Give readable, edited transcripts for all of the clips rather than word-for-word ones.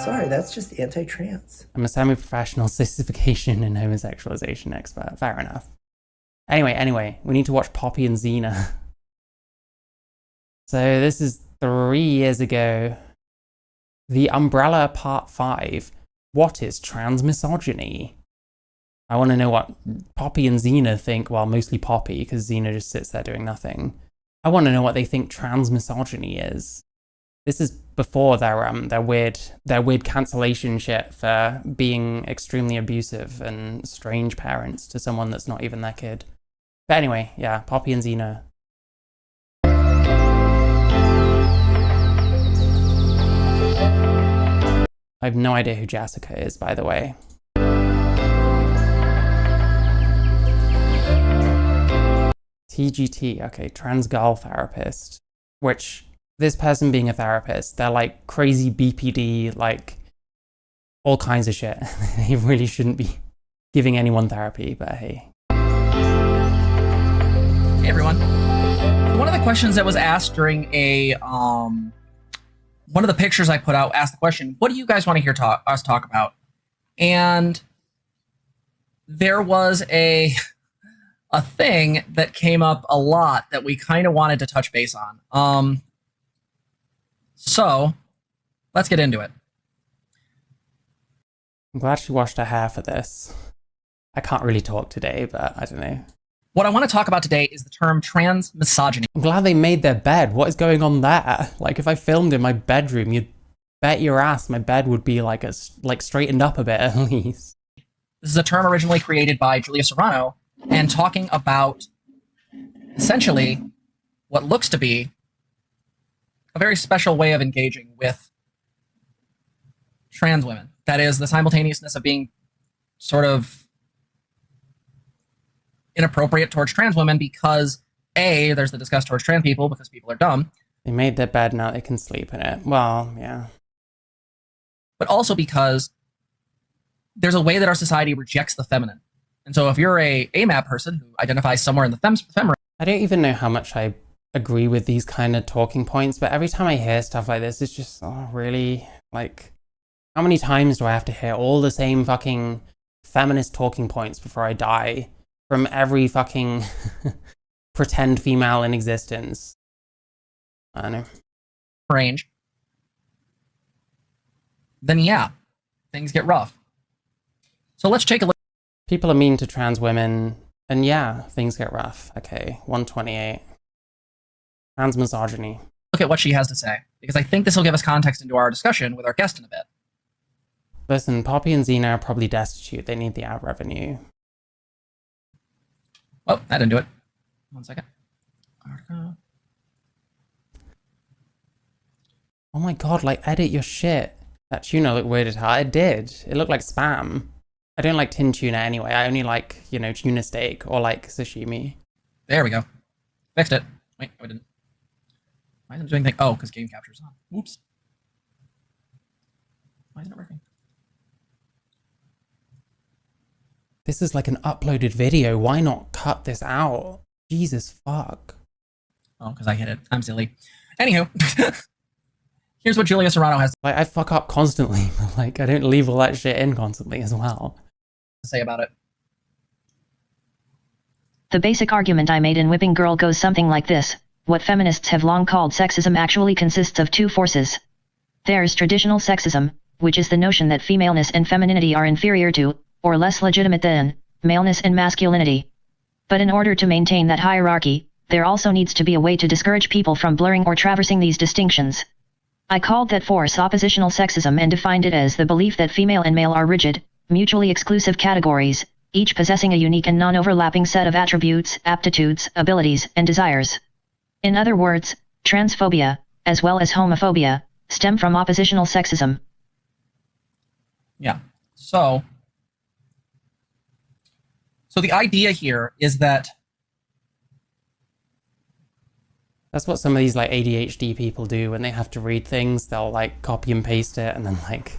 Sorry, that's just anti-trans. I'm a semi-professional sissification and homosexualization expert. Fair enough. Anyway, we need to watch Poppy and Zena. So this is 3 years ago. The Umbrella Part 5. What is transmisogyny? I want to know what Poppy and Zena think, well, mostly Poppy, because Zena just sits there doing nothing. I want to know what they think transmisogyny is. This is before their weird cancellation shit for being extremely abusive and strange parents to someone that's not even their kid. But anyway, yeah, Poppy and Zena. I have no idea who Jessica is, by the way. TGT, okay, trans girl therapist, which this person being a therapist, they're like crazy BPD, like all kinds of shit. They really shouldn't be giving anyone therapy, but hey. Hey everyone. One of the questions that was asked during a one of the pictures I put out asked the question, what do you guys want to hear us talk about? And there was a thing that came up a lot that we kind of wanted to touch base on. So let's get into it. I'm glad she washed her hair for this. I can't really talk today, but I don't know. What I want to talk about today is the term transmisogyny. I'm glad they made their bed. What is going on there? Like, if I filmed in my bedroom, you'd bet your ass my bed would be like straightened up a bit at least. This is a term originally created by Julia Serano and talking about essentially what looks to be a very special way of engaging with trans women. That is the simultaneousness of being sort of inappropriate towards trans women because A, there's the disgust towards trans people because people are dumb. They made their bed, now they can sleep in it. Well, yeah. But also because there's a way that our society rejects the feminine. And so if you're a AMAP person who identifies somewhere in the feminine, I don't even know how much I agree with these kind of talking points, but every time I hear stuff like this, it's just, oh, really? Like, how many times do I have to hear all the same fucking feminist talking points before I die from every fucking pretend female in existence? I don't know. range, then yeah, things get rough. So let's take a look. People are mean to trans women, and yeah, things get rough. Okay, 128. Transmisogyny. Look at what she has to say, because I think this will give us context into our discussion with our guest in a bit. Listen, Poppy and Zena are probably destitute. They need the ad revenue. Oh, that didn't do it. 1 second. Oh my god, like, edit your shit. That tuna looked weird as hell. It did. It looked like spam. I don't like tin tuna anyway. I only like, you know, tuna steak or like sashimi. There we go. Fixed it. Wait, no, I didn't. Why isn't it doing anything? Oh, because game capture's on. Whoops. Why isn't it working? This is like an uploaded video. Why not cut this out? Jesus fuck. Oh, because I hit it. I'm silly. Anywho, here's what Julia Serano has Like, I fuck up constantly, but like, I don't leave all that shit in constantly as well. to say about it. The basic argument I made in Whipping Girl goes something like this. What feminists have long called sexism actually consists of two forces. There's traditional sexism, which is the notion that femaleness and femininity are inferior to, or less legitimate than, maleness and masculinity. But in order to maintain that hierarchy, there also needs to be a way to discourage people from blurring or traversing these distinctions. I called that force oppositional sexism and defined it as the belief that female and male are rigid, mutually exclusive categories, each possessing a unique and non-overlapping set of attributes, aptitudes, abilities, and desires. In other words, transphobia, as well as homophobia, stem from oppositional sexism. Yeah. So the idea here is that That's what some of these like ADHD people do when they have to read things. They'll like copy and paste it and then like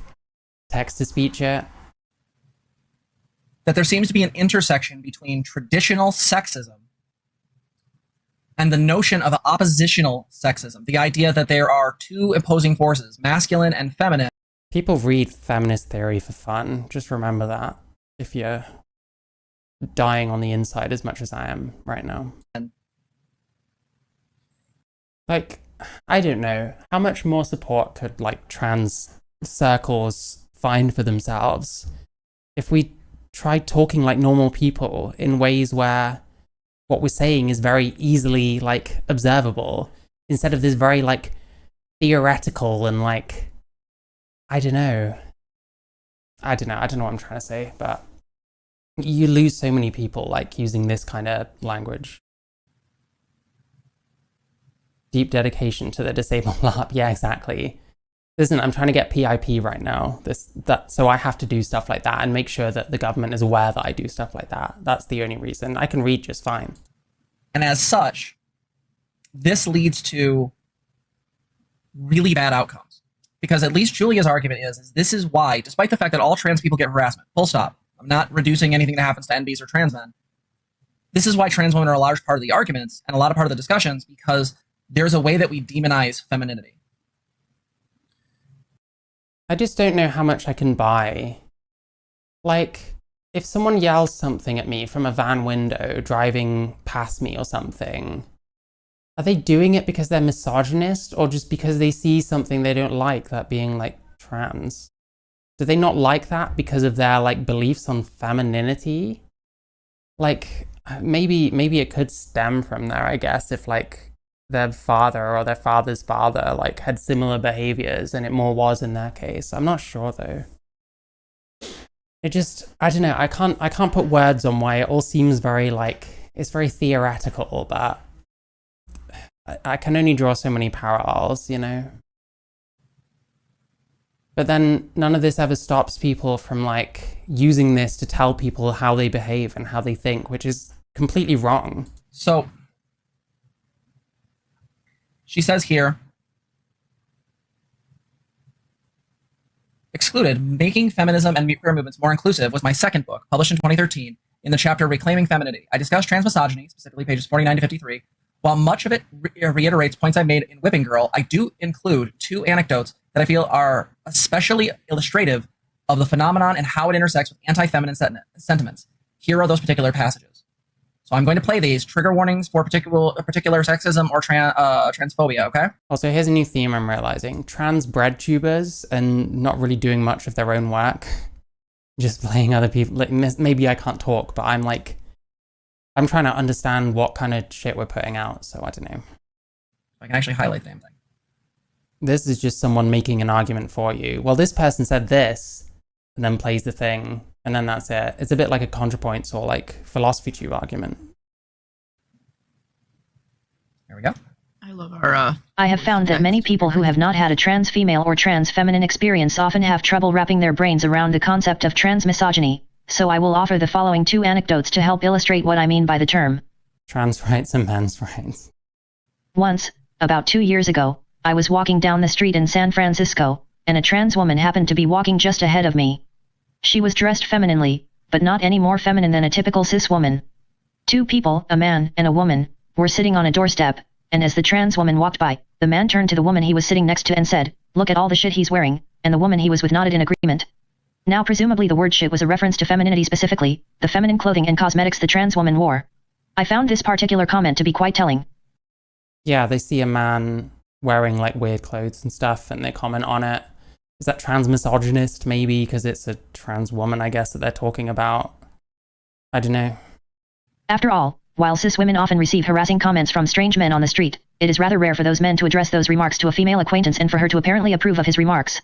text to speech it. there seems to be an intersection between traditional sexism and the notion of oppositional sexism, the idea that there are two opposing forces, masculine and feminine, People read feminist theory for fun. Just remember that if you're dying on the inside as much as I am right now. Like, I don't know. How much more support could, like, trans circles find for themselves if we tried talking like normal people in ways where what we're saying is very easily, like, observable, instead of this very, like, theoretical and, like, I don't know what I'm trying to say, but you lose so many people, like, using this kind of language. Deep dedication to the disabled LARP. Yeah, exactly. Listen, I'm trying to get PIP right now. So I have to do stuff like that and make sure that the government is aware that I do stuff like that. That's the only reason. I can read just fine. And as such, this leads to really bad outcomes. Because at least Julia's argument is this is why, despite the fact that all trans people get harassment, full stop, I'm not reducing anything that happens to NBs or trans men. This is why trans women are a large part of the arguments and a lot of part of the discussions, because there's a way that we demonize femininity. I just don't know how much I can buy. Like, if someone yells something at me from a van window driving past me or something, are they doing it because they're misogynist or just because they see something they don't like, that being, like, trans? Do they not like that because of their, like, beliefs on femininity? Like, maybe it could stem from there, I guess, if, like, their father or their father's father, like, had similar behaviors and it more was in their case. I'm not sure, though. It just, I don't know, I can't put words on why it all seems very, like, it's very theoretical, but I can only draw so many parallels, you know? But then none of this ever stops people from, like, using this to tell people how they behave and how they think, which is completely wrong. So, she says here, Excluded, Making Feminism and Queer Movements More Inclusive was my second book, published in 2013, in the chapter Reclaiming Femininity. I discuss transmisogyny, specifically pages 49 to 53. While much of it reiterates points I made in Whipping Girl, I do include 2 anecdotes that I feel are especially illustrative of the phenomenon and how it intersects with anti-feminine sentiments. Here are those particular passages. So I'm going to play these. Trigger warnings for particular sexism or transphobia, okay? Also, here's a new theme I'm realizing. Trans bread tubers and not really doing much of their own work. Just playing other people. Like, maybe I can't talk, but I'm trying to understand what kind of shit we're putting out, so I don't know. I can actually highlight the damn thing. This is just someone making an argument for you. Well, this person said this, and then plays the thing, and then that's it. It's a bit like a ContraPoints or, like, philosophy tube argument. There we go. I love our... I have found that many people who have not had a trans female or trans feminine experience often have trouble wrapping their brains around the concept of transmisogyny, so I will offer the following 2 anecdotes to help illustrate what I mean by the term. Trans rights and men's rights. Once, about 2 years ago, I was walking down the street in San Francisco, and a trans woman happened to be walking just ahead of me. She was dressed femininely, but not any more feminine than a typical cis woman. 2 people, a man and a woman, were sitting on a doorstep, and as the trans woman walked by, the man turned to the woman he was sitting next to and said, "Look at all the shit he's wearing," and the woman he was with nodded in agreement. Now presumably the word shit was a reference to femininity, specifically, the feminine clothing and cosmetics the trans woman wore. I found this particular comment to be quite telling. Yeah, they see a man wearing, like, weird clothes and stuff, and they comment on it. Is that transmisogynist, maybe, because it's a trans woman, I guess, that they're talking about? I don't know. After all, while cis women often receive harassing comments from strange men on the street, it is rather rare for those men to address those remarks to a female acquaintance and for her to apparently approve of his remarks.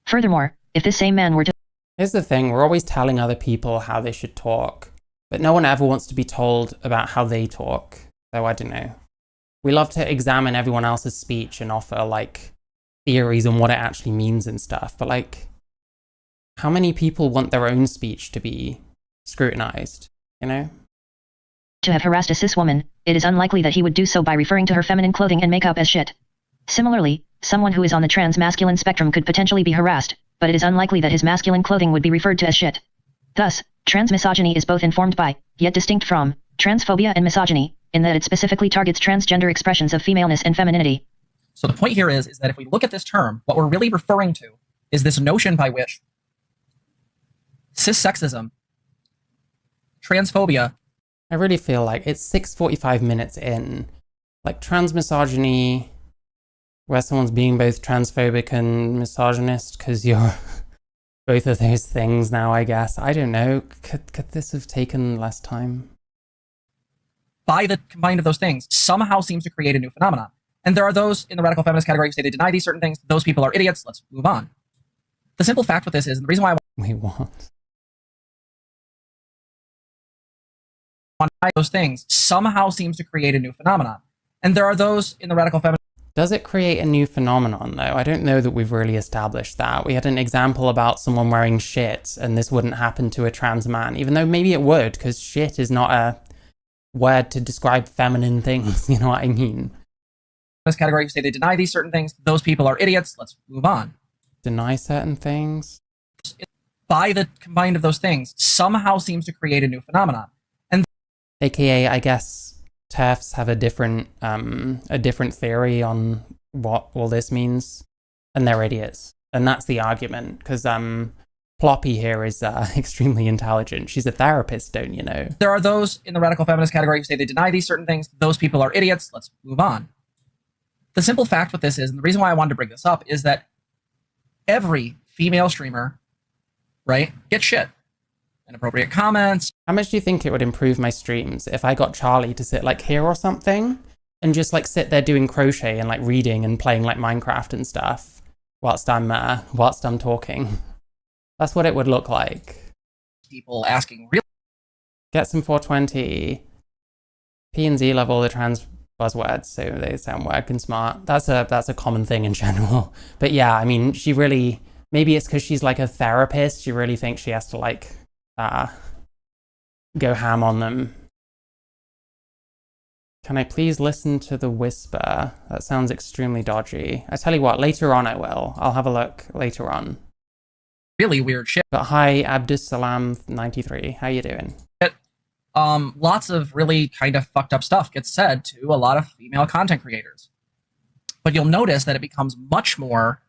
Furthermore, if this same man were to... Here's the thing, we're always telling other people how they should talk, but no one ever wants to be told about how they talk, so I don't know. We love to examine everyone else's speech and offer, like, theories on what it actually means and stuff, but, like, how many people want their own speech to be scrutinized, you know? To have harassed a cis woman, it is unlikely that he would do so by referring to her feminine clothing and makeup as shit. Similarly, someone who is on the trans-masculine spectrum could potentially be harassed, but it is unlikely that his masculine clothing would be referred to as shit. Thus, transmisogyny is both informed by, yet distinct from, transphobia and misogyny, in that it specifically targets transgender expressions of femaleness and femininity. So the point here is that if we look at this term, what we're really referring to is this notion by which cis-sexism, transphobia. I really feel like it's 6:45 minutes in. Like transmisogyny, where someone's being both transphobic and misogynist because you're both of those things now, I guess. I don't know. Could this have taken less time? By the combined of those things, somehow seems to create a new phenomenon. And there are those in the radical feminist category who say they deny these certain things. Those people are idiots. Let's move on. The simple fact with this is, and the reason why I Wait, what? want to deny those things somehow seems to create a new phenomenon. And there are those in the radical feminist. Does it create a new phenomenon, though? I don't know that we've really established that. We had an example about someone wearing shit, and this wouldn't happen to a trans man, even though maybe it would, because shit is not a word to describe feminine things, you know what I mean? This category who say they deny these certain things. Those people are idiots. Let's move on. Deny certain things? By the combined of those things somehow seems to create a new phenomenon. And AKA, I guess, TERFs have a different theory on what all this means, and they're idiots. And that's the argument, because Ploppy here is extremely intelligent. She's a therapist, don't you know? there are those in the radical feminist category who say they deny these certain things. Those people are idiots. Let's move on. The simple fact with this is, and the reason why I wanted to bring this up, is that every female streamer, right, gets shit. Inappropriate comments. How much do you think it would improve my streams if I got Charlie to sit like here or something and just like sit there doing crochet and like reading and playing like Minecraft and stuff whilst I'm talking? That's what it would look like. People asking real. Get some 420 P and Z level the trans buzzwords so they sound work and smart. That's a common thing in general. But yeah, I mean, she really, maybe it's because she's like a therapist. She really thinks she has to like go ham on them. Can I please listen to the whisper? That sounds extremely dodgy. I tell you what, later on I will. I'll have a look later on. Really weird shit. But hi, Abdus Salam 93. How you doing? Lots of really kind of fucked up stuff gets said to a lot of female content creators. But you'll notice that it becomes much more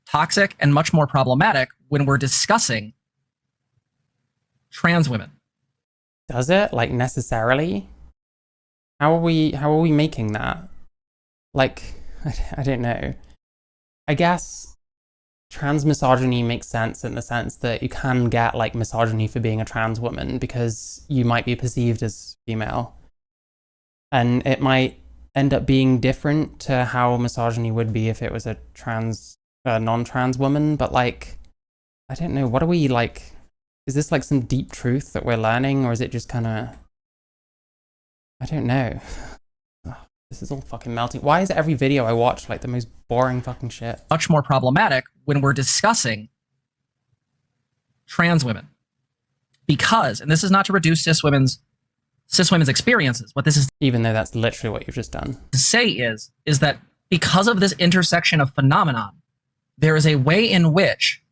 toxic and much more problematic when we're discussing trans women. Does it? Like necessarily? How are we making that? Like, I don't know. I guess transmisogyny makes sense in the sense that you can get like misogyny for being a trans woman because you might be perceived as female. And it might end up being different to how misogyny would be if it was a non-trans woman, but like, I don't know, what are we like, is this like some deep truth that we're learning, or is it just kind of, I don't know. This is all fucking melting. Why is every video I watch like the most boring fucking shit? Much more problematic when we're discussing trans women. Because, and this is not to reduce cis women's experiences, what this is Even though that's literally what you've just done. to say is that because of this intersection of phenomenon, there is a way in which,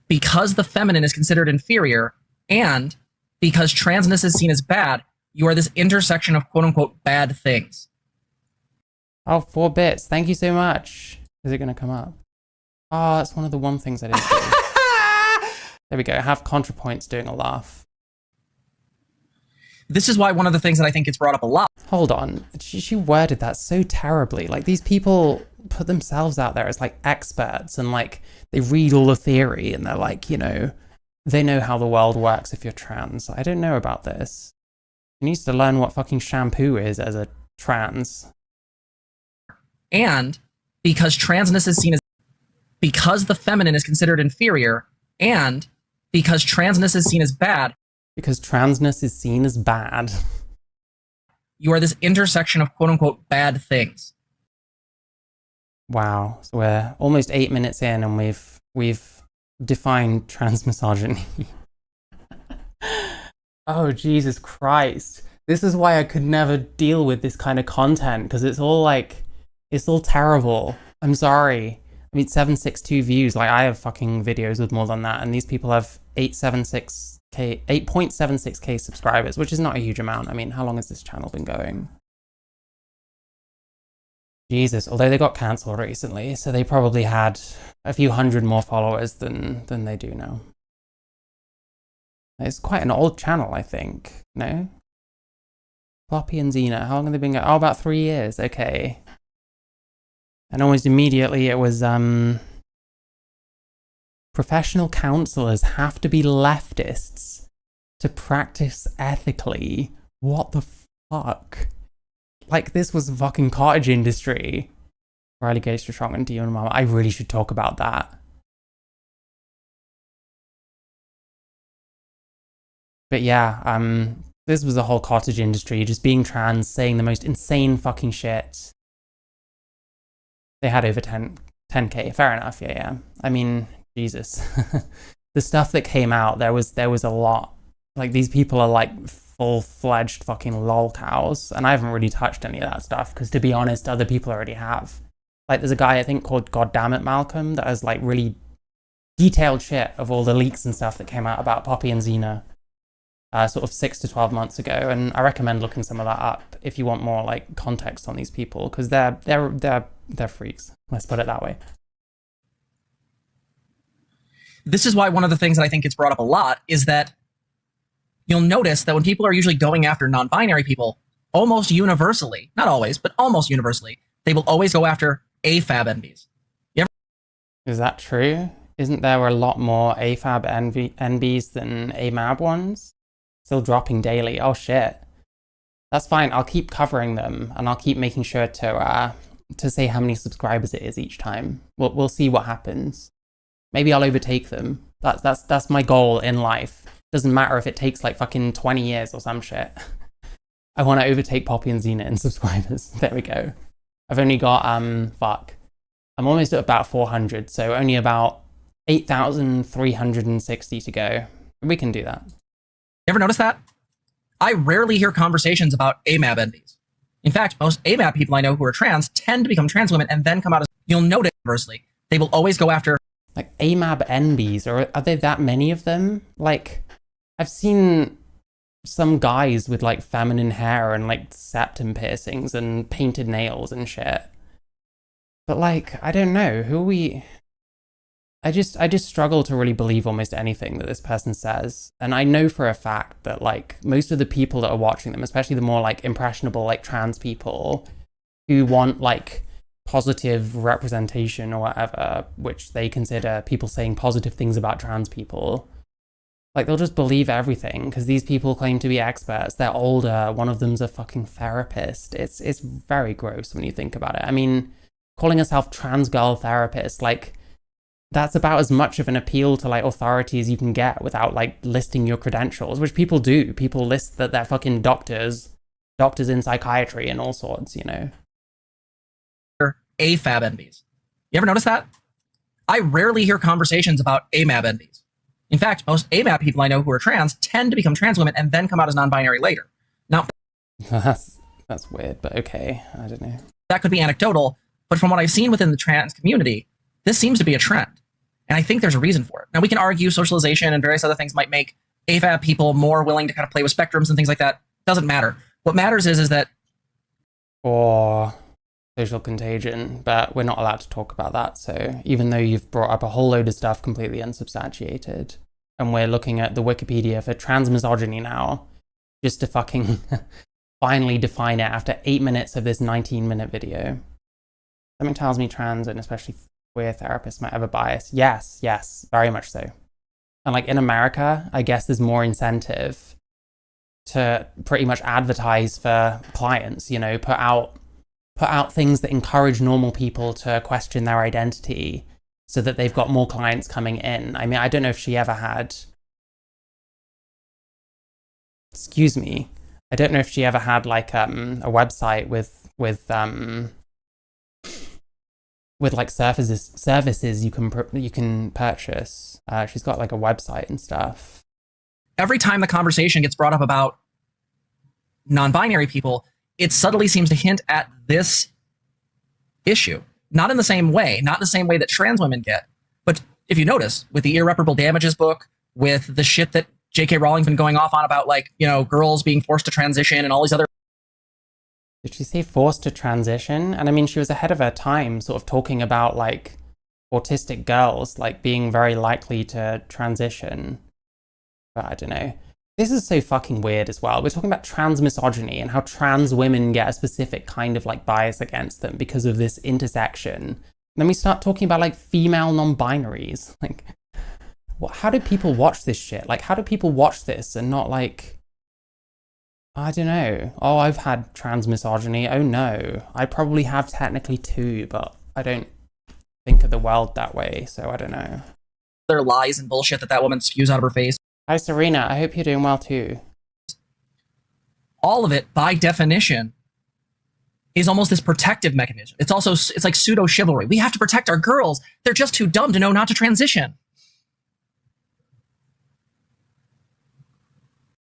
because the feminine is considered inferior and because transness is seen as bad, you are this intersection of quote-unquote bad things. Oh, 4 bits. Thank you so much. Is it going to come up? Oh, that's one of the one things I didn't do. There we go. Have ContraPoints doing a laugh. This is why one of the things that I think gets brought up a lot. Hold on. She worded that so terribly. Like, these people put themselves out there as like experts and like they read all the theory and they're like, you know, they know how the world works if you're trans. I don't know about this. She needs to learn what fucking shampoo is as a trans. And because transness is seen as, because the feminine is considered inferior, and because transness is seen as bad. Because transness is seen as bad. You are this intersection of quote-unquote bad things. Wow. So we're almost 8 minutes in and we've defined transmisogyny. Oh, Jesus Christ. This is why I could never deal with this kind of content, because it's all like, it's all terrible. I'm sorry. I mean, 762 views. Like, I have fucking videos with more than that, and these people have 8.76k subscribers, which is not a huge amount. I mean, how long has this channel been going? Jesus, although they got cancelled recently, so they probably had a few hundred more followers than they do now. It's quite an old channel, I think. No? Poppy and Zena, how long have they been going? Oh, about 3 years, okay. And almost immediately it was, professional counselors have to be leftists to practice ethically. What the fuck? Like, this was the fucking cottage industry. Riley Gates to Strong and Dion Mama. I really should talk about that. But yeah, this was the whole cottage industry, just being trans, saying the most insane fucking shit. They had over 10K, fair enough, yeah. I mean, Jesus. The stuff that came out, there was a lot. Like, these people are like full-fledged fucking lol cows, and I haven't really touched any of that stuff, because to be honest, other people already have. Like, there's a guy, I think, called Goddammit Malcolm, that has like really detailed shit of all the leaks and stuff that came out about Poppy and Zena. Sort of 6 to 12 months ago, and I recommend looking some of that up if you want more like context on these people, because they're freaks. Let's put it that way. This is why one of the things that I think gets brought up a lot is that you'll notice that when people are usually going after non-binary people, almost universally, not always, but almost universally, they will always go after AFAB NBs. Is that true? Isn't there a lot more AFAB NBs than AMAB ones? Still dropping daily. Oh shit. That's fine. I'll keep covering them, and I'll keep making sure to say how many subscribers it is each time. We'll see what happens. Maybe I'll overtake them. That's my goal in life. Doesn't matter if it takes like fucking 20 years or some shit. I want to overtake Poppy and Zena in subscribers. There we go. I've only got fuck. I'm almost at about 400, so only about 8,360 to go. We can do that. You ever notice that? I rarely hear conversations about AMAB NBs. In fact, most AMAB people I know who are trans tend to become trans women and then come out as... You'll notice, conversely, they will always go after... Like, AMAB NBs, or are there that many of them? Like, I've seen some guys with, like, feminine hair and, like, septum piercings and painted nails and shit. But, like, I don't know, who are we... I just struggle to really believe almost anything that this person says. And I know for a fact that, like, most of the people that are watching them, especially the more, like, impressionable, like, trans people who want, like, positive representation or whatever, which they consider people saying positive things about trans people, like, they'll just believe everything because these people claim to be experts. They're older. One of them's a fucking therapist. It's very gross when you think about it. I mean, calling herself trans girl therapist, like, that's about as much of an appeal to, like, authority as you can get without, like, listing your credentials, which people do. People list that they're fucking doctors in psychiatry and all sorts, you know. AFAB NBs. You ever notice that? I rarely hear conversations about AMAB NBs. In fact, most AMAB people I know who are trans tend to become trans women and then come out as non-binary later. Now, that's weird, but okay, I don't know. That could be anecdotal, but from what I've seen within the trans community, this seems to be a trend. And I think there's a reason for it. Now, we can argue socialization and various other things might make AFAB people more willing to kind of play with spectrums and things like that. Doesn't matter. What matters is that... Or social contagion, but we're not allowed to talk about that. So even though you've brought up a whole load of stuff completely unsubstantiated, and we're looking at the Wikipedia for transmisogyny now, just to fucking finally define it after 8 minutes of this 19-minute video. Something tells me trans, and especially queer therapists, might have a bias. Yes, very much so. And like in America, I guess there's more incentive to pretty much advertise for clients, you know, put out things that encourage normal people to question their identity so that they've got more clients coming in. I mean, I don't know if she ever had... Excuse me. I don't know if she ever had like a website with like services you can purchase. She's got like a website and stuff. Every time the conversation gets brought up about non-binary people, it subtly seems to hint at this issue. Not in the same way, not in the same way that trans women get. But if you notice, with the irreparable damages book, with the shit that J.K. Rowling's been going off on about, like, you know, girls being forced to transition and all these other Did she say forced to transition? And I mean, she was ahead of her time, sort of talking about like autistic girls like being very likely to transition. But I don't know. This is so fucking weird as well. We're talking about transmisogyny and how trans women get a specific kind of like bias against them because of this intersection. And then we start talking about like female non-binaries. Like, how do people watch this shit? Like, how do people watch this and not like, I don't know. Oh, I've had transmisogyny. Oh no. I probably have technically too, but I don't think of the world that way, so I don't know. There lies and bullshit that woman spews out of her face. Hi, Serena. I hope you're doing well too. All of it, by definition, is almost this protective mechanism. It's like pseudo chivalry. We have to protect our girls. They're just too dumb to know not to transition.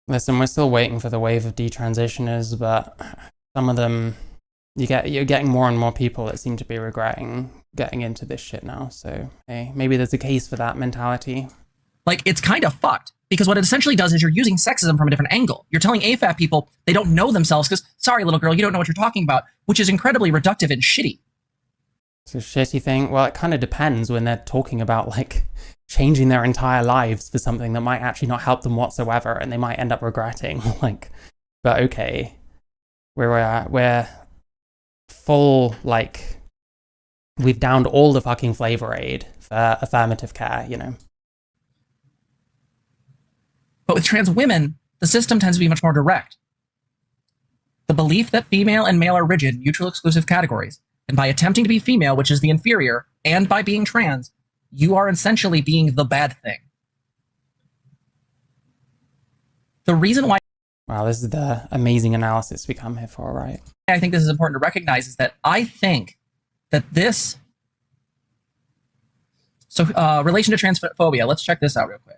Listen, we're still waiting for the wave of detransitioners, but some of them, you're getting more and more people that seem to be regretting getting into this shit now. So, hey, maybe there's a case for that mentality. Like, it's kind of fucked, because what it essentially does is you're using sexism from a different angle. You're telling AFAB people they don't know themselves because, sorry, little girl, you don't know what you're talking about, which is incredibly reductive and shitty. It's a shitty thing. Well, it kind of depends when they're talking about, like, changing their entire lives for something that might actually not help them whatsoever, and they might end up regretting. Like, but okay, we're full, like, we've downed all the fucking Flavor Aid for affirmative care, you know. But with trans women, the system tends to be much more direct. The belief that female and male are rigid, mutual exclusive categories, and by attempting to be female, which is the inferior, and by being trans, you are essentially being the bad thing. The reason why Wow, this is the amazing analysis we come here for, right? I think this is important to recognize is that I think that this... So, relation to transphobia, let's check this out real quick.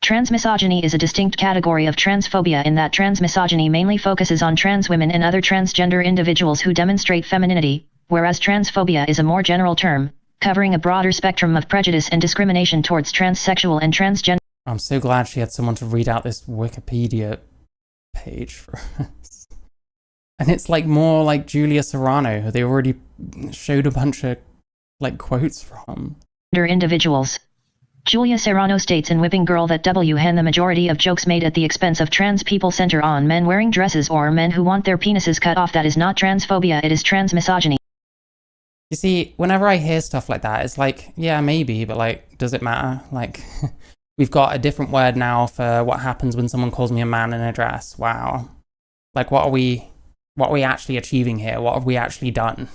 Transmisogyny is a distinct category of transphobia in that transmisogyny mainly focuses on trans women and other transgender individuals who demonstrate femininity, whereas transphobia is a more general term, covering a broader spectrum of prejudice and discrimination towards transsexual and transgender. I'm so glad she had someone to read out this Wikipedia page for us. And it's like more like Julia Serano, who they already showed a bunch of like quotes from. Individuals. Julia Serano states in Whipping Girl that the majority of jokes made at the expense of trans people center on men wearing dresses or men who want their penises cut off. That is not transphobia, it is transmisogyny. You see, whenever I hear stuff like that, it's like, yeah, maybe, but like, does it matter? Like, we've got a different word now for what happens when someone calls me a man in a dress. Wow. Like, what are we actually achieving here? What have we actually done?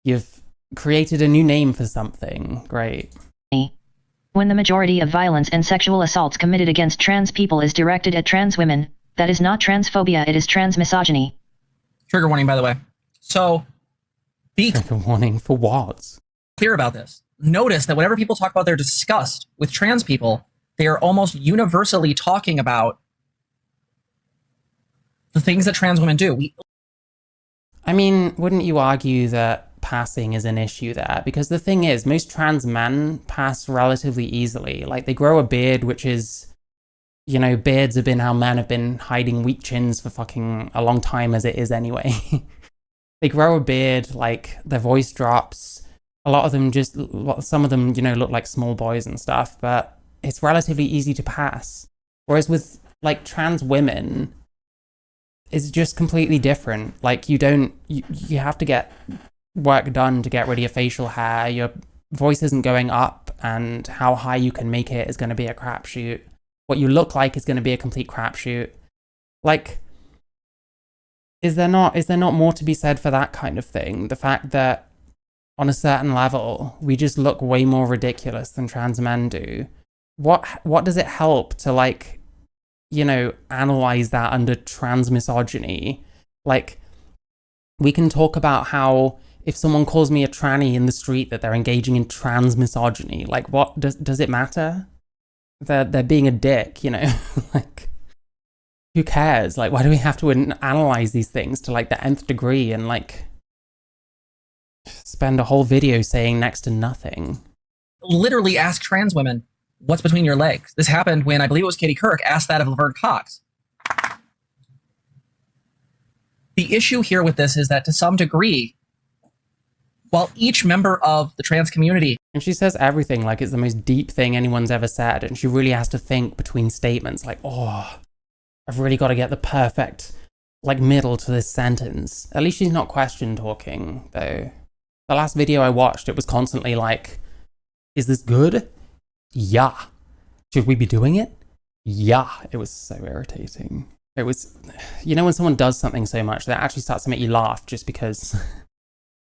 You've created a new name for something. Great. When the majority of violence and sexual assaults committed against trans people is directed at trans women, that is not transphobia, it is transmisogyny. Trigger warning, by the way. So, be Trigger warning for what? clear about this. Notice that whenever people talk about their disgust with trans people, they are almost universally talking about the things that trans women do. I mean, wouldn't you argue that passing is an issue there? Because the thing is, most trans men pass relatively easily. Like, they grow a beard, which is, you know, beards have been how men have been hiding weak chins for fucking a long time as it is anyway. They grow a beard, like, their voice drops. A lot of them some of them, you know, look like small boys and stuff, but it's relatively easy to pass. Whereas with, like, trans women, it's just completely different. Like, you have to get work done to get rid of your facial hair. Your voice isn't going up, and how high you can make it is going to be a crapshoot. What you look like is going to be a complete crapshoot. Like, is there not more to be said for that kind of thing? The fact that on a certain level, we just look way more ridiculous than trans men do. What does it help to, like, you know, analyze that under transmisogyny? Like, we can talk about how if someone calls me a tranny in the street that they're engaging in transmisogyny. Like, what does it matter? They're being a dick, you know? Like, who cares? Like, why do we have to analyze these things to like the nth degree and like spend a whole video saying next to nothing? Literally ask trans women, what's between your legs? This happened when I believe it was Katie Couric asked that of Laverne Cox. The issue here with this is that to some degree, while each member of the trans community, and she says everything like it's the most deep thing anyone's ever said, and she really has to think between statements like, oh, I've really got to get the perfect like middle to this sentence. At least she's not question talking though. The last video I watched, it was constantly like, is this good? Yeah. Should we be doing it? Yeah. It was so irritating. It was, you know, when someone does something so much that actually starts to make you laugh just because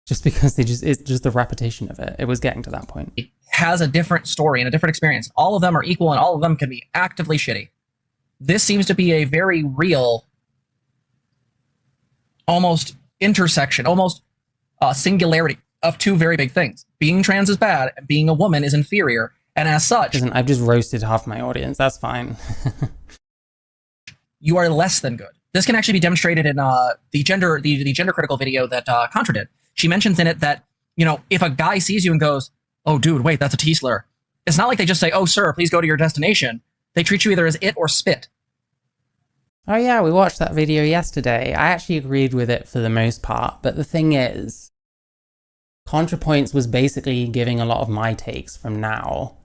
it's just the repetition of it. It was getting to that point. has a different story and a different experience. All of them are equal and all of them can be actively shitty. This seems to be a very real, almost intersection, almost singularity of two very big things. Being trans is bad and being a woman is inferior. And as such, Listen, I've just roasted half my audience. That's fine. you are less than good. This can actually be demonstrated in the gender critical video that Contra did. She mentions in it that, you know, if a guy sees you and goes, oh, dude, wait, that's a T-slur. It's not like they just say, oh, sir, please go to your destination. They treat you either as it or spit. Oh yeah, we watched that video yesterday. I actually agreed with it for the most part, but the thing is, ContraPoints was basically giving a lot of my takes from now,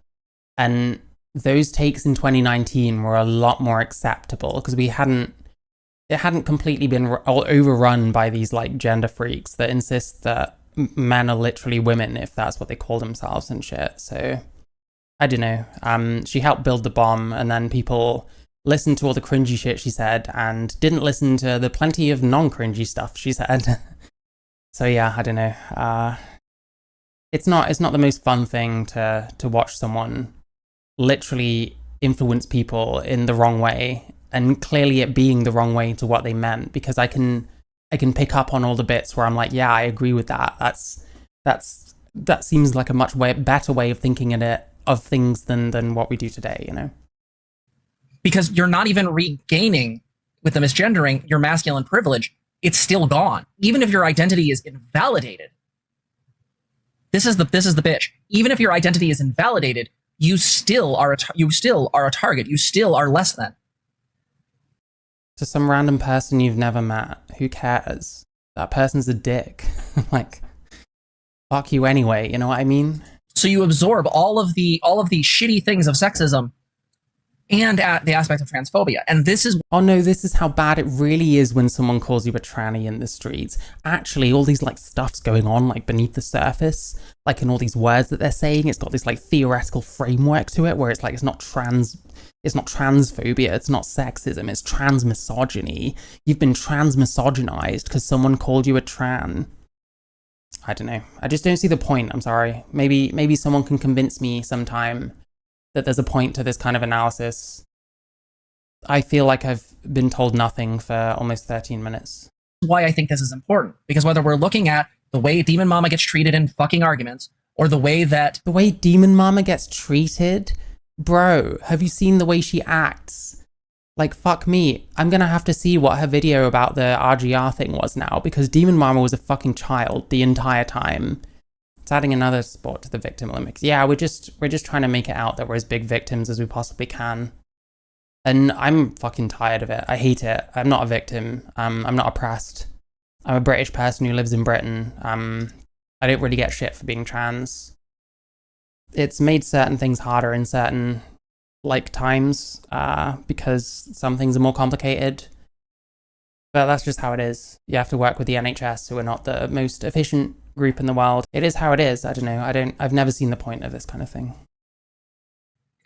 and those takes in 2019 were a lot more acceptable because it hadn't completely been overrun by these like gender freaks that insist that men are literally women if that's what they call themselves and shit. So I don't know. She helped build the bomb, and then people listened to all the cringy shit she said and didn't listen to the plenty of non-cringy stuff she said. So yeah, I don't know. It's not the most fun thing to watch someone literally influence people in the wrong way, and clearly it being the wrong way to what they meant, because I can pick up on all the bits where I'm like, yeah, I agree with that. That seems like a much better way of thinking of things than what we do today, you know? Because you're not even regaining, with the misgendering, your masculine privilege. It's still gone. Even if your identity is invalidated. This is the bitch. Even if your identity is invalidated, you still are a target. You still are less than. To some random person you've never met, who cares? That person's a dick. Like, fuck you anyway, you know what I mean? So you absorb all of the shitty things of sexism and at the aspects of transphobia. And this is... Oh no, this is how bad it really is when someone calls you a tranny in the streets. Actually, all these like stuff's going on like beneath the surface, like in all these words that they're saying. It's got this like theoretical framework to it where it's like it's not transphobia, it's not sexism, it's transmisogyny. You've been transmisogynized because someone called you a tran. I don't know. I just don't see the point. I'm sorry. Maybe someone can convince me sometime that there's a point to this kind of analysis. I feel like I've been told nothing for almost 13 minutes. Why I think this is important. Because whether we're looking at the way Demon Mama gets treated in fucking arguments, or the way that... The way Demon Mama gets treated? Bro, have you seen the way she acts? Like, fuck me. I'm gonna have to see what her video about the RGR thing was now, because Demon Mama was a fucking child the entire time. It's adding another sport to the victim Olympics. Yeah, we're just trying to make it out that we're as big victims as we possibly can. And I'm fucking tired of it. I hate it. I'm not a victim. I'm not oppressed. I'm a British person who lives in Britain. I don't really get shit for being trans. It's made certain things harder in certain like times because some things are more complicated. But that's just how it is. You have to work with the NHS, who are not the most efficient group in the world. It is how it is. I don't know. I've never seen the point of this kind of thing.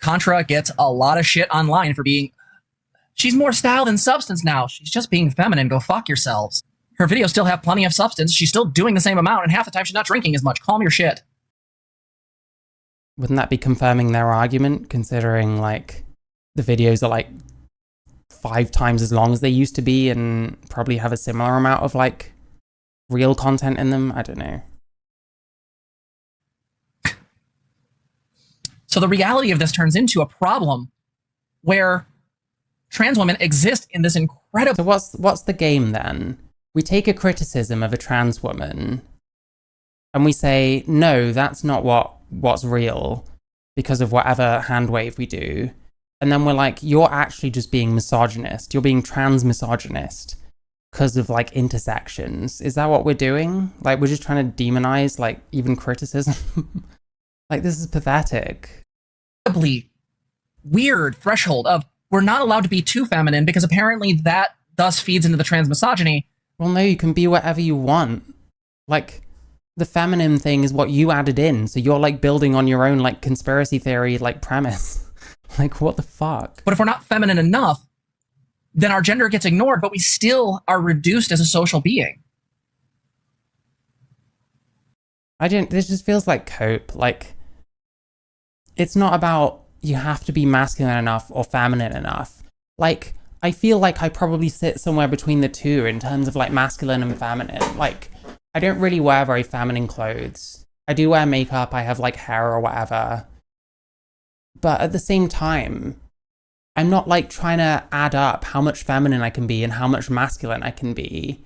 Contra gets a lot of shit online for being, she's more style than substance now. She's just being feminine. Go fuck yourselves. Her videos still have plenty of substance. She's still doing the same amount, and half the time she's not drinking as much. Calm your shit. Wouldn't that be confirming their argument, considering like the videos are like 5 times as long as they used to be and probably have a similar amount of like real content in them? I don't know. So the reality of this turns into a problem where trans women exist in this incredible... So what's the game then? We take a criticism of a trans woman and we say, no, that's not what's real because of whatever hand wave we do. And then we're like, you're actually just being misogynist. You're being trans misogynist because of like intersections. Is that what we're doing? Like we're just trying to demonize like even criticism? Like this is pathetic. Weird threshold of we're not allowed to be too feminine because apparently that thus feeds into the transmisogyny. Well, no, you can be whatever you want. Like the feminine thing is what you added in, so you're like building on your own like conspiracy theory like premise. Like what the fuck? But if we're not feminine enough, then our gender gets ignored, but we still are reduced as a social being. This just feels like cope. Like it's not about you have to be masculine enough or feminine enough. Like I feel like I probably sit somewhere between the two in terms of like masculine and feminine. Like I don't really wear very feminine clothes. I do wear makeup, I have like hair or whatever. But at the same time, I'm not like trying to add up how much feminine I can be and how much masculine I can be.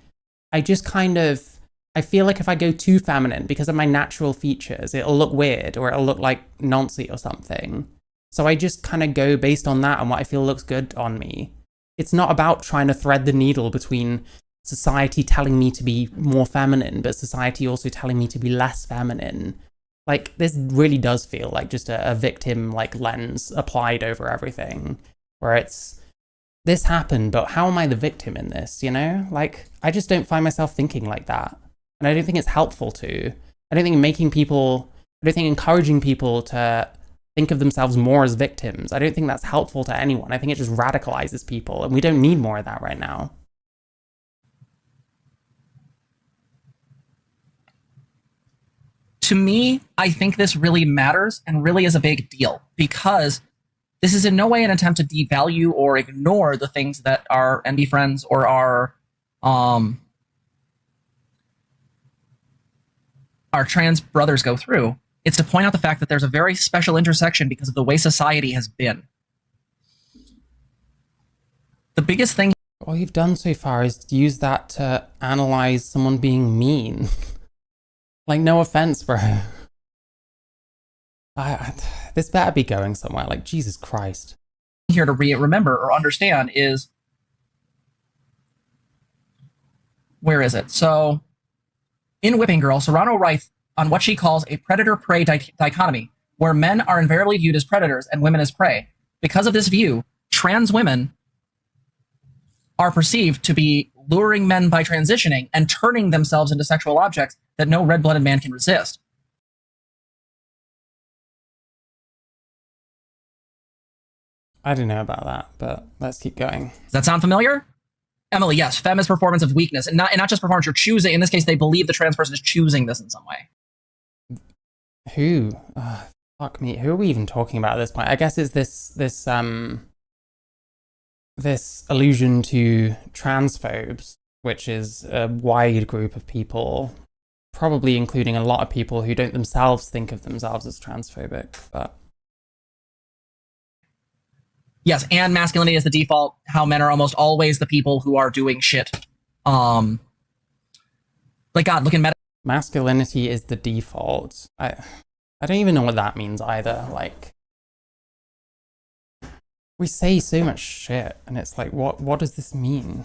I just I feel like if I go too feminine because of my natural features, it'll look weird or it'll look like Nancy or something. So I just kind of go based on that and what I feel looks good on me. It's not about trying to thread the needle between society telling me to be more feminine, but society also telling me to be less feminine. Like, this really does feel like just a victim, like, lens applied over everything, where it's, this happened, but how am I the victim in this, you know? Like, I just don't find myself thinking like that. And I don't think it's helpful to. I don't think encouraging people to think of themselves more as victims, I don't think that's helpful to anyone. I think it just radicalizes people, and we don't need more of that right now. To me, I think this really matters and really is a big deal because this is in no way an attempt to devalue or ignore the things that our NB friends or our trans brothers go through. It's to point out the fact that there's a very special intersection because of the way society has been. The biggest thing all you've done so far is use that to analyze someone being mean. Like, no offense, bro. This better be going somewhere. Like, Jesus Christ. Here to remember or understand is, where is it? So, in Whipping Girl, Serano writes on what she calls a predator-prey dichotomy, where men are invariably viewed as predators and women as prey. Because of this view, trans women are perceived to be luring men by transitioning and turning themselves into sexual objects that no red-blooded man can resist. I don't know about that, but let's keep going. Does that sound familiar? Emily, yes, femme is performance of weakness, and not just performance, you're choosing. In this case, they believe the trans person is choosing this in some way. Who? Fuck me. Who are we even talking about at this point? I guess it's this allusion to transphobes, which is a wide group of people, probably including a lot of people who don't themselves think of themselves as transphobic, but... Yes, and masculinity is the default, how men are almost always the people who are doing shit. Like, God, look in masculinity is the default. I don't even know what that means either. Like, we say so much shit, and it's like, what does this mean?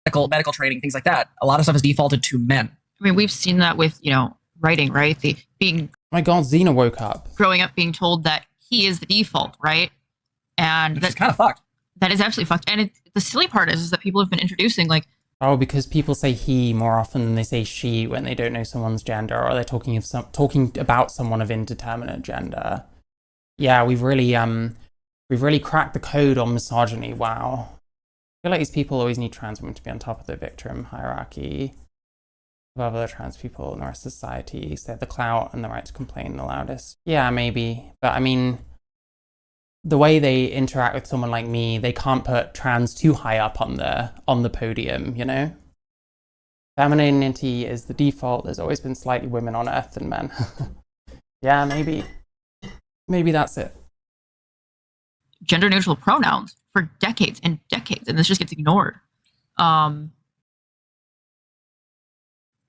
Medical training, things like that. A lot of stuff is defaulted to men. I mean, we've seen that with, writing, right? My God, Zena woke up. Growing up being told that he is the default, right? And that's kind of fucked. That is absolutely fucked. And the silly part is that people have been introducing, like... Oh, because people say he more often than they say she when they don't know someone's gender, or they're talking about someone of indeterminate gender. Yeah, we've really cracked the code on misogyny. Wow. I feel like these people always need trans women to be on top of the victim hierarchy above other trans people in the rest of society, so they have the clout and the right to complain the loudest. Yeah, maybe. But I mean, the way they interact with someone like me, they can't put trans too high up on the podium, you know? Femininity is the default. There's always been slightly women on Earth than men. Yeah, maybe. Maybe that's it. Gender neutral pronouns for decades and decades, and this just gets ignored.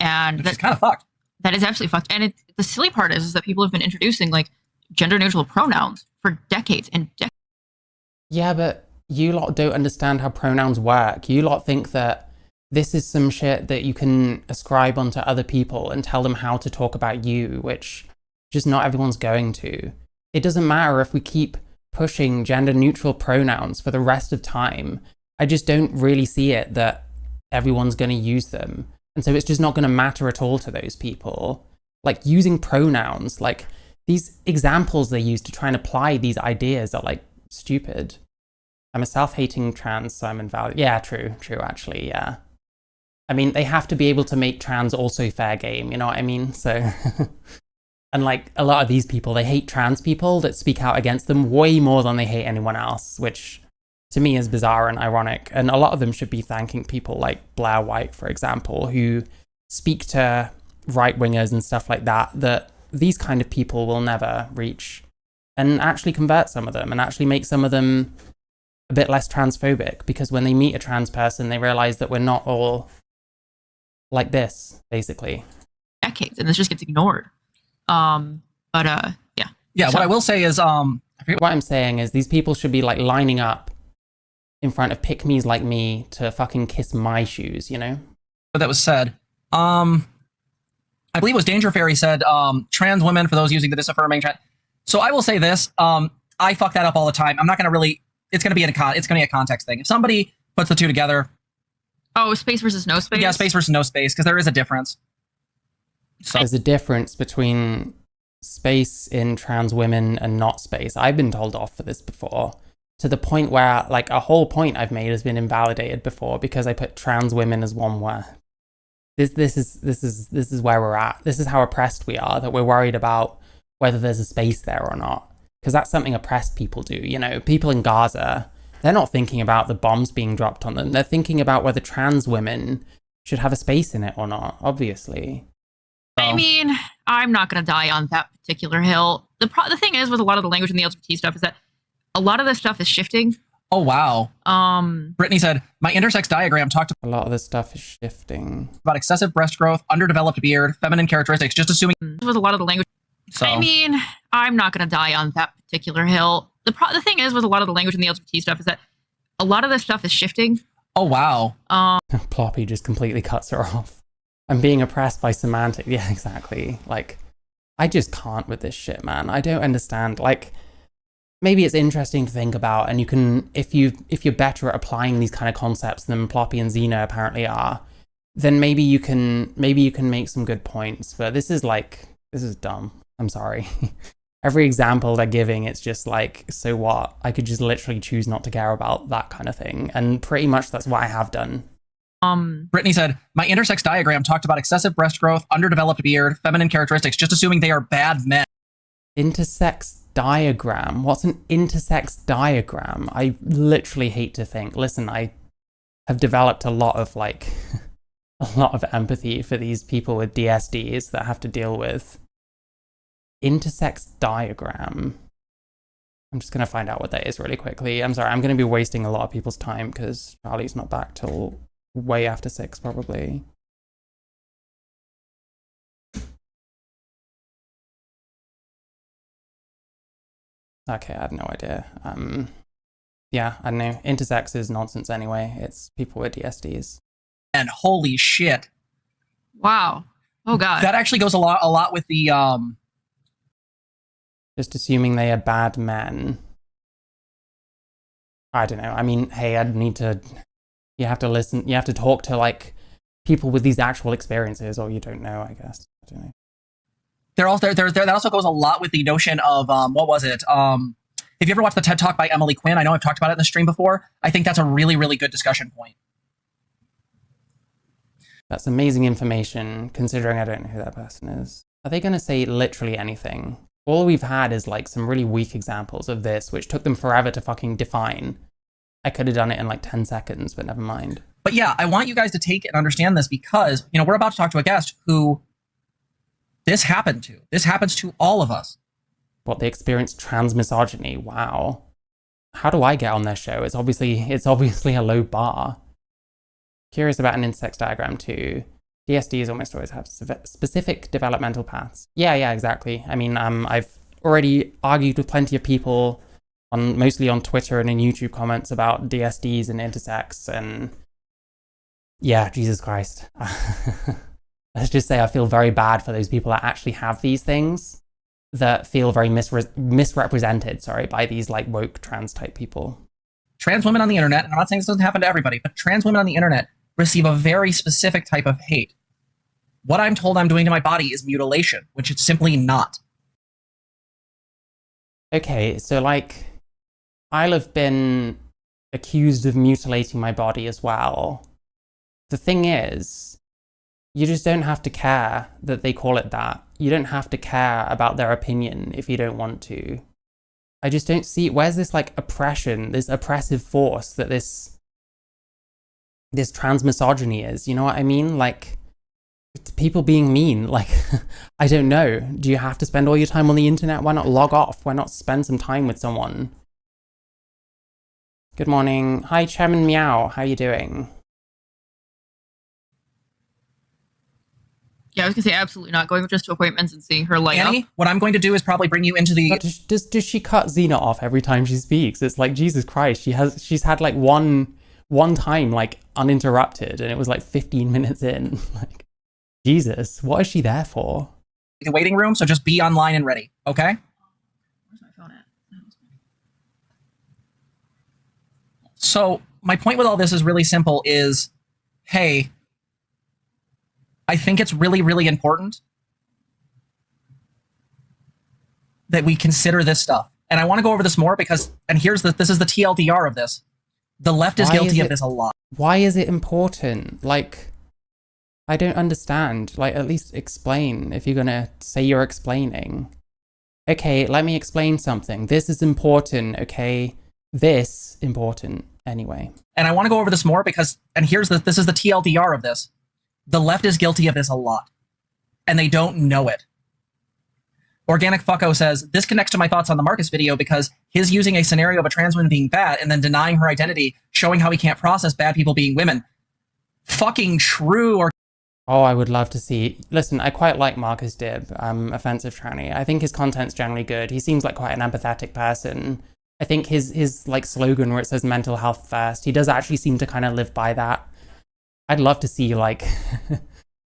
And that's kind of fucked. That is absolutely fucked. And the silly part is that people have been introducing, like, gender neutral pronouns for decades and decades. Yeah, but you lot don't understand how pronouns work. You lot think that this is some shit that you can ascribe onto other people and tell them how to talk about you, which just not everyone's going to. It doesn't matter if we keep pushing gender neutral pronouns for the rest of time. I just don't really see it that everyone's going to use them. And so it's just not going to matter at all to those people. Like, using pronouns, like these examples they use to try and apply these ideas are like stupid. I'm a self-hating trans, so I'm invalid. Yeah, true, actually, yeah. I mean, they have to be able to make trans also fair game, you know what I mean? So, and like a lot of these people, they hate trans people that speak out against them way more than they hate anyone else, which to me is bizarre and ironic. And a lot of them should be thanking people like Blair White, for example, who speak to right-wingers and stuff like that, that these kind of people will never reach, and actually convert some of them and actually make some of them a bit less transphobic, because when they meet a trans person, they realize that we're not all like this, basically. Decades, and this just gets ignored. Yeah. Yeah, So- what I will say is, What I'm saying is these people should be like lining up in front of pick-me's like me to fucking kiss my shoes, you know? that was said. I believe it was Danger Fairy said, trans women, for those using the disaffirming trans. So I will say this, I fuck that up all the time. I'm not going to really, it's going to be a context thing. If somebody puts the two together. Oh, space versus no space? Yeah, space versus no space, because there is a difference. So There's a difference between space in trans women and not space. I've been told off for this before, to the point where like a whole point I've made has been invalidated before because I put trans women as one word. This is where we're at. This is how oppressed we are, that we're worried about whether there's a space there or not. Because that's something oppressed people do. You know, people in Gaza, they're not thinking about the bombs being dropped on them. They're thinking about whether trans women should have a space in it or not, obviously. I mean, I'm not going to die on that particular hill. The thing is with a lot of the language in the LGBT stuff is that a lot of this stuff is shifting. oh wow. Brittany said, my intersex diagram talked A lot of this stuff is shifting. about excessive breast growth, underdeveloped beard, feminine characteristics, just assuming. With a lot of the language. So I mean, I'm not going to die on that particular hill. The thing is with a lot of the language in the LGBT stuff is that a lot of this stuff is shifting. oh wow. Ploppy just completely cuts her off. I'm being oppressed by semantics. Yeah, exactly. Like, I just can't with this shit, man. I don't understand. Like, maybe it's interesting to think about, and you can, if you're better at applying these kind of concepts than Ploppy and Zena apparently are, then maybe you can make some good points. But this is dumb. I'm sorry. Every example they're giving, it's just like, so what? I could just literally choose not to care about that kind of thing. And pretty much that's what I have done. Brittany said, my intersex diagram talked about excessive breast growth, underdeveloped beard, feminine characteristics, just assuming they are bad men. Intersex diagram? What's an intersex diagram? I literally hate to think. Listen, I have developed a lot of empathy for these people with DSDs that have to deal with intersex diagram. I'm just going to find out what that is really quickly. I'm sorry, I'm going to be wasting a lot of people's time because Charlie's not back till way after 6 probably. Okay, I have no idea. Yeah, I don't know. Intersex is nonsense anyway. It's people with DSDs. And holy shit. Wow. Oh god. That actually goes a lot with the Just assuming they are bad men. I don't know. I mean, hey, you have to listen, you have to talk to like people with these actual experiences, or you don't know, I guess. I don't know. that also goes a lot with the notion of what was it? If you ever watched the TED Talk by Emily Quinn, I know I've talked about it in the stream before. I think that's a really, really good discussion point. That's amazing information, considering I don't know who that person is. Are they going to say literally anything? All we've had is like some really weak examples of this, which took them forever to fucking define. I could have done it in like 10 seconds, but never mind. But yeah, I want you guys to take and understand this because, you know, we're about to talk to a guest who this happened to. This happens to all of us. What, they experienced transmisogyny? Wow. How do I get on their show? It's obviously a low bar. Curious about an intersex diagram too. DSDs almost always have specific developmental paths. Yeah, exactly. I mean, I've already argued with plenty of people mostly on Twitter and in YouTube comments about DSDs and intersex, and yeah, Jesus Christ. Let's just say I feel very bad for those people that actually have these things that feel very misrepresented, by these like woke trans type people. Trans women on the internet, and I'm not saying this doesn't happen to everybody, but trans women on the internet receive a very specific type of hate. What I'm told I'm doing to my body is mutilation, which it's simply not. Okay, so like, I'll have been accused of mutilating my body as well. The thing is, you just don't have to care that they call it that. You don't have to care about their opinion if you don't want to. I just don't see, where's this like oppression, this oppressive force that this transmisogyny is, you know what I mean? Like, it's people being mean, like, I don't know. Do you have to spend all your time on the internet? Why not log off? Why not spend some time with someone? Good morning. Hi, Chairman Meow. How you doing? Yeah, I was gonna say absolutely not going just to appointments and seeing her light Annie, up. what I'm going to do is probably bring you into the... But does she cut Zena off every time she speaks? It's like, Jesus Christ, she's had like one time like uninterrupted, and it was like 15 minutes in. Like, Jesus, what is she there for? the waiting room, so just be online and ready, okay? Where's my phone at? So my point with all this is really simple is, hey, I think it's really, really important that we consider this stuff. And I want to go over this more because, and this is the TLDR of this. The left is guilty of this a lot. Why is it important? Like, I don't understand. Like, at least explain if you're gonna say you're explaining. Okay, let me explain something. This is important, okay? This important anyway. And I want to go over this more because, and this is the TLDR of this. The left is guilty of this a lot. And they don't know it. Organic Fucko says, this connects to my thoughts on the Marcus video because his using a scenario of a trans woman being bad and then denying her identity, showing how he can't process bad people being women. Fucking true. Or Oh, I would love to see. Listen, I quite like Marcus Dibb, Offensive Tranny. I think his content's generally good. He seems like quite an empathetic person. I think his like slogan where it says mental health first, he does actually seem to kind of live by that. I'd love to see like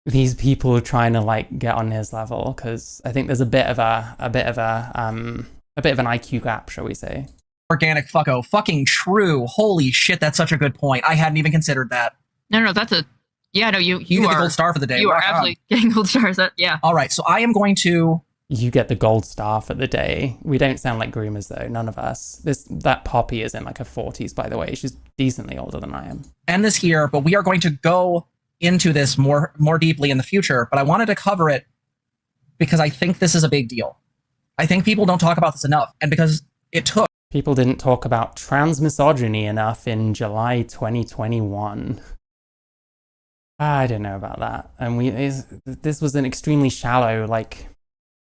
these people trying to like get on his level, because I think there's a bit of an IQ gap, shall we say. Organic Fucko, fucking true. Holy shit, that's such a good point. I hadn't even considered that. No, that's a... Yeah, no, you get are... the gold star for the day. You are absolutely getting gold stars. Yeah. All right, so I am going to... You get the gold star for the day. We don't sound like groomers though, none of us. That Poppy is in like her 40s, by the way. She's decently older than I am. End this here, but we are going to go into this more deeply in the future, but I wanted to cover it because I think this is a big deal. I think people don't talk about this enough, and because it took... People didn't talk about transmisogyny enough in July 2021. I don't know about that. And this was an extremely shallow, like,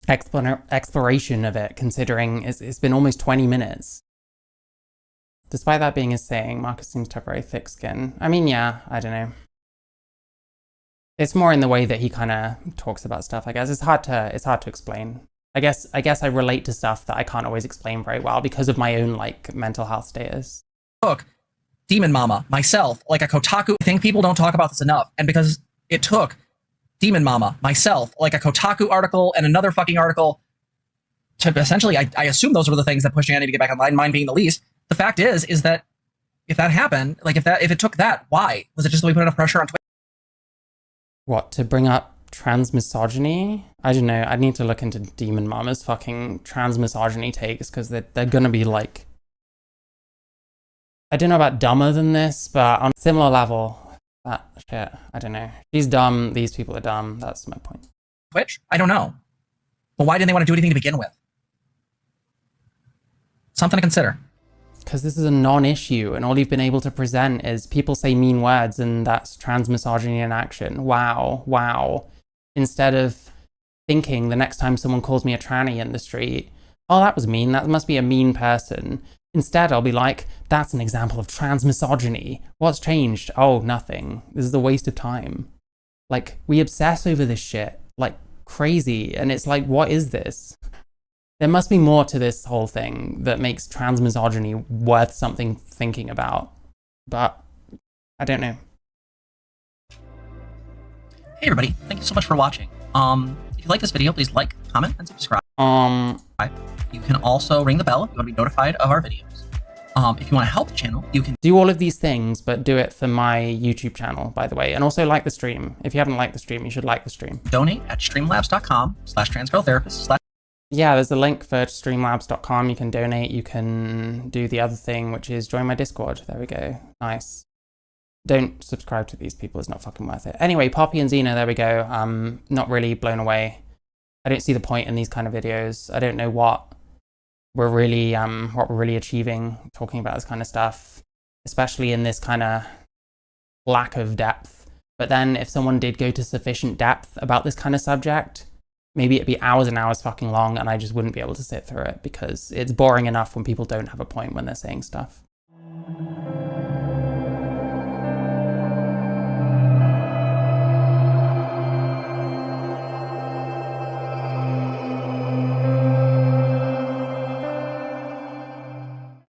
exploration of it, considering it's been almost 20 minutes. Despite that being his saying, Marcus seems to have very thick skin. I mean, yeah, I don't know. It's more in the way that he kind of talks about stuff, I guess. It's hard to explain. I guess I relate to stuff that I can't always explain very well because of my own, like, mental health status. Look, Demon Mama, myself, like a Kotaku... I think people don't talk about this enough, and because it took Demon Mama, myself, like a Kotaku article and another fucking article to essentially, I assume those were the things that pushed Annie to get back online, mine being the least. The fact is that if that happened, like if it took that, why? Was it just that we put enough pressure on Twitter? What, to bring up transmisogyny? I don't know. I need to look into Demon Mama's fucking transmisogyny takes, because they're gonna be like... I don't know about dumber than this, but on a similar level... That shit, I don't know. She's dumb, these people are dumb, that's my point. Twitch? I don't know. But why didn't they want to do anything to begin with? Something to consider. Because this is a non-issue, and all you've been able to present is people say mean words, and that's transmisogyny in action. Wow. Instead of thinking the next time someone calls me a tranny in the street, oh, that was mean, that must be a mean person. Instead, I'll be like, that's an example of transmisogyny. What's changed? Oh, nothing. This is a waste of time. Like, we obsess over this shit like crazy, and it's like, what is this? There must be more to this whole thing that makes transmisogyny worth something thinking about. But I don't know. Hey everybody, thank you so much for watching. If you like this video, please like, comment, and subscribe. You can also ring the bell if you want to be notified of our videos. If you want to help the channel, you can do all of these things, but do it for my YouTube channel, by the way. And also like the stream. If you haven't liked the stream, you should like the stream. donate at streamlabs.com/transgirltherapist/ Yeah, there's a link for streamlabs.com. You can donate. You can do the other thing, which is join my Discord. There we go. Nice. Don't subscribe to these people. It's not fucking worth it. Anyway, Poppy and Zena, there we go. Not really blown away. I don't see the point in these kind of videos. I don't know what we're really achieving talking about this kind of stuff, especially in this kind of lack of depth. But then if someone did go to sufficient depth about this kind of subject, maybe it'd be hours and hours fucking long and I just wouldn't be able to sit through it because it's boring enough when people don't have a point when they're saying stuff.